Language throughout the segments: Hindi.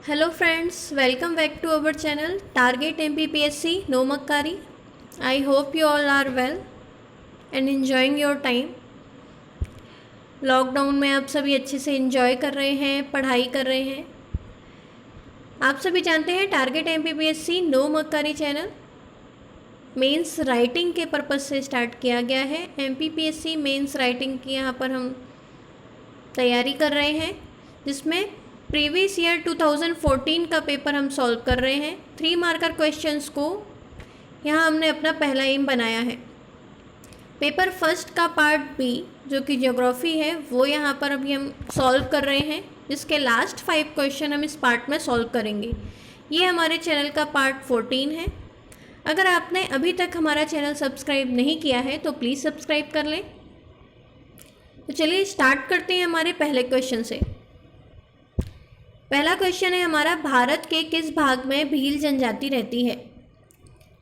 Hello friends, welcome back to our channel Target MPPSC No Makkari. I hope you all are well and enjoying your time. Lockdown में आप सभी अच्छे से एंजॉय कर रहे हैं, पढ़ाई कर रहे हैं। आप सभी जानते हैं टारगेट MPPSC नो मक्कारी चैनल मेंस राइटिंग के पर्पज़ से स्टार्ट किया गया है। MPPSC मेंस राइटिंग की यहाँ पर हम तैयारी कर रहे हैं, जिसमें प्रीवियस ईयर 2014 का पेपर हम सॉल्व कर रहे हैं। 3 मार्कर क्वेश्चंस को यहाँ हमने अपना पहला एम बनाया है। पेपर फर्स्ट का पार्ट बी जो कि ज्योग्राफी है वो यहाँ पर अभी हम सॉल्व कर रहे हैं, जिसके लास्ट 5 क्वेश्चन हम इस पार्ट में सॉल्व करेंगे। ये हमारे चैनल का पार्ट 14 है। अगर आपने अभी तक हमारा चैनल सब्सक्राइब नहीं किया है तो प्लीज़ सब्सक्राइब कर लें। तो चलिए स्टार्ट करते हैं हमारे पहले क्वेश्चन से। पहला क्वेश्चन है हमारा, भारत के किस भाग में भील जनजाति रहती है?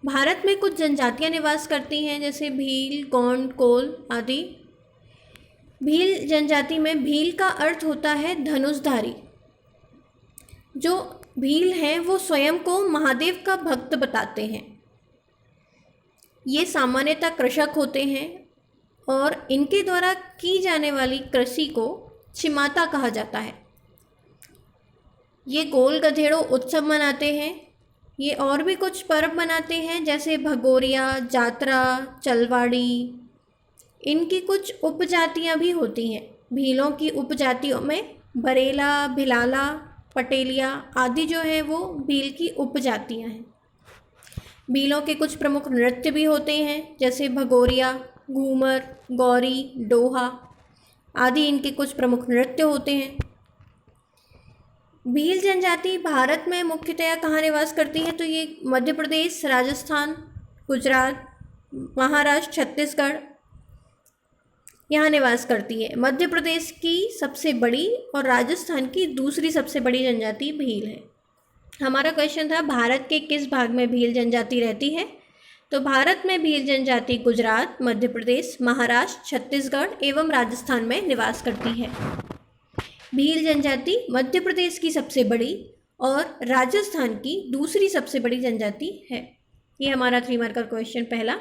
भारत में कुछ जनजातियां निवास करती हैं, जैसे भील, गोंड, कोल आदि। भील जनजाति में भील का अर्थ होता है धनुषधारी। जो भील हैं वो स्वयं को महादेव का भक्त बताते हैं। ये सामान्यतः कृषक होते हैं और इनके द्वारा की जाने वाली कृषि को छिमाता कहा जाता है। ये गोल गधेड़ों उत्सव मनाते हैं। ये और भी कुछ पर्व मनाते हैं, जैसे भगोरिया, जात्रा, चलवाड़ी। इनकी कुछ उपजातियां भी होती हैं। भीलों की उपजातियों में बरेला, भिलाला, पटेलिया आदि जो है वो भील की उपजातियां हैं। भीलों के कुछ प्रमुख नृत्य भी होते हैं, जैसे भगोरिया, घूमर, गौरी, डोहा आदि इनके कुछ प्रमुख नृत्य होते हैं। भील जनजाति भारत में मुख्यतया कहाँ निवास करती है? तो ये मध्य प्रदेश, राजस्थान, गुजरात, महाराष्ट्र, छत्तीसगढ़ यहाँ निवास करती है। मध्य प्रदेश की सबसे बड़ी और राजस्थान की दूसरी सबसे बड़ी जनजाति भील है। हमारा क्वेश्चन था भारत के किस भाग में भील जनजाति रहती है? तो भारत में भील जनजाति गुजरात, मध्य प्रदेश, महाराष्ट्र, छत्तीसगढ़ एवं राजस्थान में निवास करती है। भील जनजाति मध्य प्रदेश की सबसे बड़ी और राजस्थान की दूसरी सबसे बड़ी जनजाति है। ये हमारा 3 मार्कर क्वेश्चन पहला।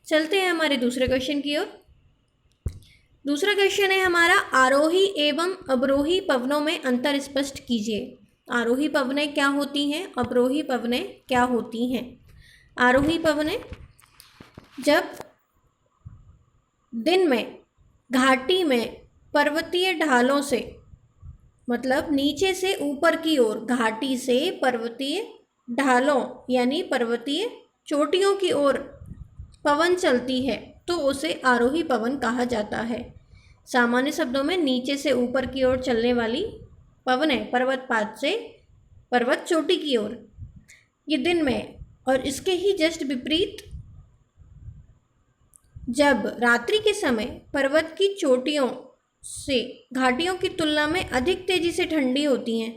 चलते हैं हमारे दूसरे क्वेश्चन की ओर। दूसरा क्वेश्चन है हमारा, आरोही एवं अवरोही पवनों में अंतर स्पष्ट कीजिए। आरोही पवनें क्या होती हैं? अवरोही पवनें क्या होती हैं? आरोही पवनें जब दिन में घाटी में पर्वतीय ढालों से, मतलब नीचे से ऊपर की ओर, घाटी से पर्वतीय ढालों यानी पर्वतीय चोटियों की ओर पवन चलती है तो उसे आरोही पवन कहा जाता है। सामान्य शब्दों में नीचे से ऊपर की ओर चलने वाली पवनें पर्वतपात से पर्वत चोटी की ओर, ये दिन में। और इसके ही जस्ट विपरीत जब रात्रि के समय पर्वत की चोटियों से घाटियों की तुलना में अधिक तेज़ी से ठंडी होती हैं,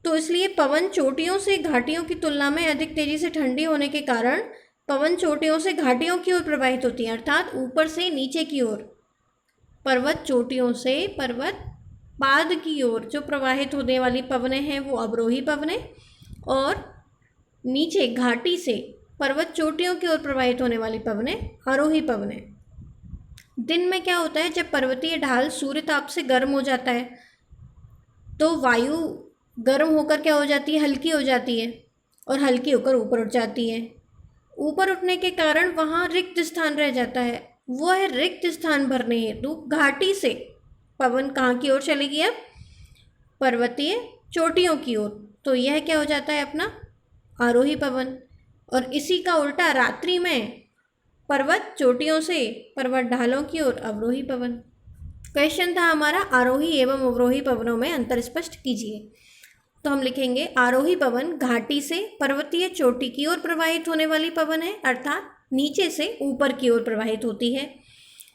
तो इसलिए पवन चोटियों से घाटियों की तुलना में अधिक तेज़ी से ठंडी होने के कारण पवन चोटियों से घाटियों की ओर प्रवाहित होती हैं, अर्थात ऊपर से नीचे की ओर। पर्वत चोटियों से पर्वत पाद की ओर जो प्रवाहित होने वाली पवनें हैं वो अवरोही पवनें, और नीचे घाटी से पर्वत चोटियों की ओर प्रवाहित होने वाली पवनें आरोही पवनें। दिन में क्या होता है, जब पर्वतीय ढाल सूर्य ताप से गर्म हो जाता है तो वायु गर्म होकर क्या हो जाती है, हल्की हो जाती है और हल्की होकर ऊपर उठ जाती है। ऊपर उठने के कारण वहाँ रिक्त स्थान रह जाता है। वो है रिक्त स्थान भरने हेतु घाटी से पवन कहाँ की ओर चलेगी? अब पर्वतीय चोटियों की ओर। तो यह क्या हो जाता है अपना आरोही पवन। और इसी का उल्टा रात्रि में पर्वत चोटियों से पर्वत ढालों की ओर अवरोही पवन। क्वेश्चन था हमारा, आरोही एवं अवरोही पवनों में अंतर स्पष्ट कीजिए। तो हम लिखेंगे, आरोही पवन घाटी से पर्वतीय चोटी की ओर प्रवाहित होने वाली पवन है, अर्थात नीचे से ऊपर की ओर प्रवाहित होती है।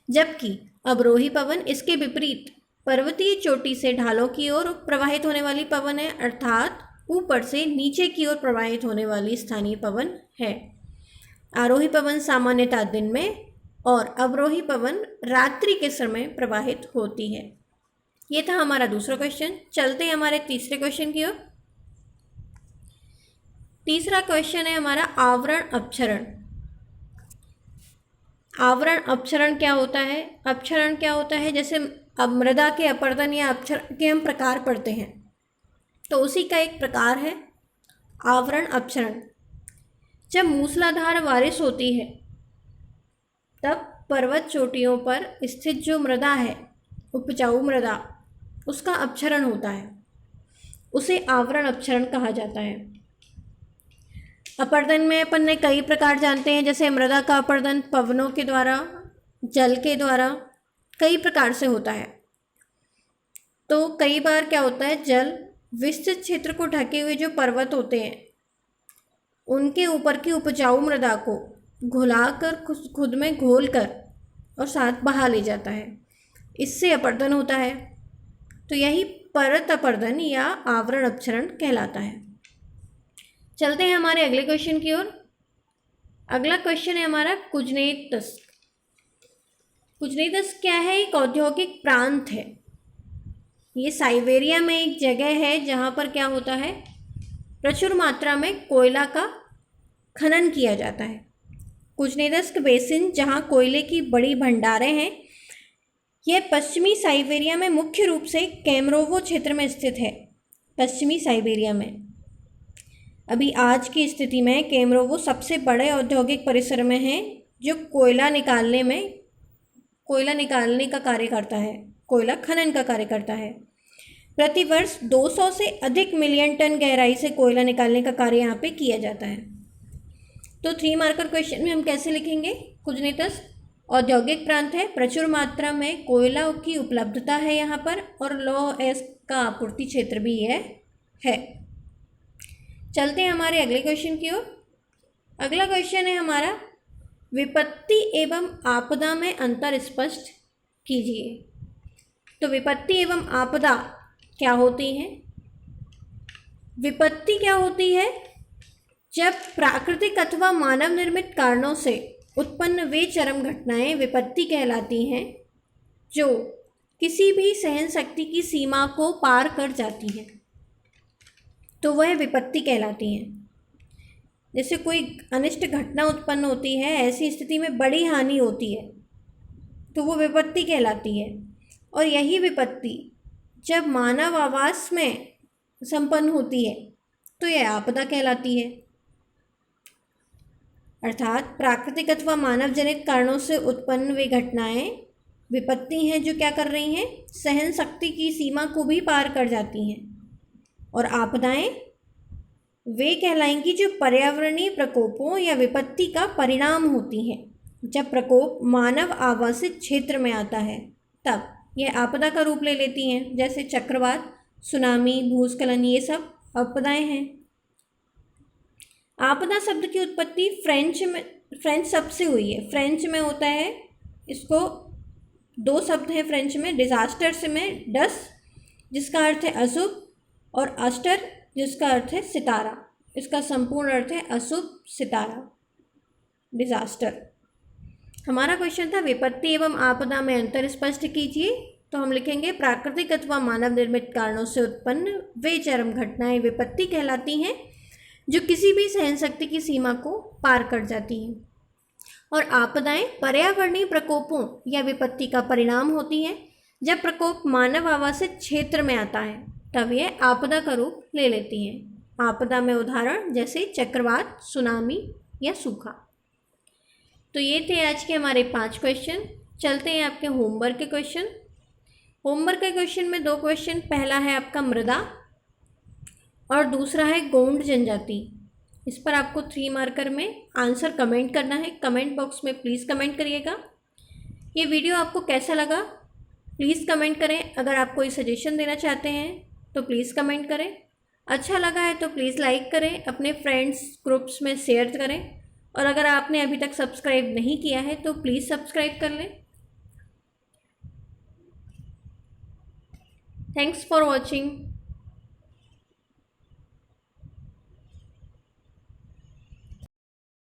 जबकि अवरोही पवन इसके विपरीत पर्वतीय चोटी से ढालों की ओर प्रवाहित होने वाली पवन है, अर्थात ऊपर से नीचे की ओर प्रवाहित होने वाली स्थानीय पवन है। आरोही पवन सामान्यतः दिन में और अवरोही पवन रात्रि के समय प्रवाहित होती है। ये था हमारा दूसरा क्वेश्चन। चलते हैं हमारे तीसरे क्वेश्चन की ओर। तीसरा क्वेश्चन है हमारा आवरण अपक्षरण। आवरण अपक्षरण क्या होता है? अपक्षरण क्या होता है? जैसे अब मृदा के अपरदन या अपक्षरण के हम प्रकार पढ़ते हैं, तो उसी का एक प्रकार है आवरण अपक्षरण। जब मूसलाधार बारिश होती है तब पर्वत चोटियों पर स्थित जो मृदा है, उपजाऊ मृदा, उसका अपक्षरण होता है, उसे आवरण अपक्षरण कहा जाता है। अपरदन में अपन ने कई प्रकार जानते हैं, जैसे मृदा का अपरदन पवनों के द्वारा, जल के द्वारा, कई प्रकार से होता है। तो कई बार क्या होता है, जल विस्तृत क्षेत्र को ढके हुए जो पर्वत होते हैं उनके ऊपर की उपजाऊ मृदा को घुलाकर खुद में घोलकर और साथ बहा ले जाता है, इससे अपरदन होता है। तो यही परत अपरदन या आवरण अपक्षरण कहलाता है। चलते हैं हमारे अगले क्वेश्चन की ओर। अगला क्वेश्चन है हमारा कुजनेतस्क। कुजनेतस्क क्या है? एक औद्योगिक प्रांत है। ये साइबेरिया में एक जगह है जहाँ पर क्या होता है, प्रचुर मात्रा में कोयला का खनन किया जाता है। कुजनेतस्क बेसिन, जहाँ कोयले की बड़ी भंडारें हैं, यह पश्चिमी साइबेरिया में मुख्य रूप से केमरोवो क्षेत्र में स्थित है। पश्चिमी साइबेरिया में अभी आज की स्थिति में केमरोवो सबसे बड़े औद्योगिक परिसर में है, जो कोयला निकालने का कार्य करता है, कोयला खनन का कार्य करता है। प्रतिवर्ष 200 से अधिक मिलियन टन गहराई से कोयला निकालने का कार्य यहाँ पे किया जाता है। तो 3 मार्कर क्वेश्चन में हम कैसे लिखेंगे? कुजनेतस्क औद्योगिक प्रांत है, प्रचुर मात्रा में कोयला की उपलब्धता है यहाँ पर, और लौह अयस्क का आपूर्ति क्षेत्र भी यह है। चलते हैं हमारे अगले क्वेश्चन की ओर। अगला क्वेश्चन है हमारा विपत्ति एवं आपदा में अंतर स्पष्ट कीजिए। तो विपत्ति एवं आपदा क्या होती हैं? विपत्ति क्या होती है? जब प्राकृतिक अथवा मानव निर्मित कारणों से उत्पन्न वे चरम घटनाएं विपत्ति कहलाती हैं, जो किसी भी सहन शक्ति की सीमा को पार कर जाती हैं, तो वह विपत्ति कहलाती हैं। जैसे कोई अनिष्ट घटना उत्पन्न होती है, ऐसी स्थिति में बड़ी हानि होती है, तो वो विपत्ति कहलाती है। और यही विपत्ति जब मानव आवास में संपन्न होती है तो यह आपदा कहलाती है। अर्थात प्राकृतिक अथवा मानव जनित कारणों से उत्पन्न वे घटनाएं विपत्ति हैं, जो क्या कर रही हैं, सहन शक्ति की सीमा को भी पार कर जाती हैं। और आपदाएं वे कहलाएंगी जो पर्यावरणीय प्रकोपों या विपत्ति का परिणाम होती हैं। जब प्रकोप मानव आवासित क्षेत्र में आता है तब यह आपदा का रूप ले लेती हैं, जैसे चक्रवात, सुनामी, भूस्खलन, ये सब आपदाएं हैं। आपदा शब्द की उत्पत्ति फ्रेंच शब्द से हुई है। फ्रेंच में होता है, इसको 2 शब्द हैं फ्रेंच में, डिजास्टर से में डस जिसका अर्थ है अशुभ, और अस्टर जिसका अर्थ है सितारा। इसका संपूर्ण अर्थ है अशुभ सितारा, डिजास्टर। हमारा क्वेश्चन था विपत्ति एवं आपदा में अंतर स्पष्ट कीजिए। तो हम लिखेंगे प्राकृतिक अथवा मानव निर्मित कारणों से उत्पन्न वे चरम घटनाएं विपत्ति कहलाती हैं, जो किसी भी सहन शक्ति की सीमा को पार कर जाती हैं। और आपदाएं पर्यावरणीय प्रकोपों या विपत्ति का परिणाम होती हैं। जब प्रकोप मानव आवासित क्षेत्र में आता है तब यह आपदा का रूप ले लेती हैं। आपदा में उदाहरण जैसे चक्रवात, सुनामी या सूखा। तो ये थे आज के हमारे 5 क्वेश्चन। चलते हैं आपके होमवर्क के क्वेश्चन। होमवर्क के क्वेश्चन में 2 क्वेश्चन, पहला है आपका मृदा और दूसरा है गोंड जनजाति। इस पर आपको 3 मार्कर में आंसर कमेंट करना है। कमेंट बॉक्स में प्लीज़ कमेंट करिएगा। ये वीडियो आपको कैसा लगा प्लीज़ कमेंट करें। अगर आप कोई सजेशन देना चाहते हैं तो प्लीज़ कमेंट करें। अच्छा लगा है तो प्लीज़ लाइक करें, अपने फ्रेंड्स ग्रुप्स में शेयर करें, और अगर आपने अभी तक सब्सक्राइब नहीं किया है तो प्लीज़ सब्सक्राइब कर लें। Thanks for watching.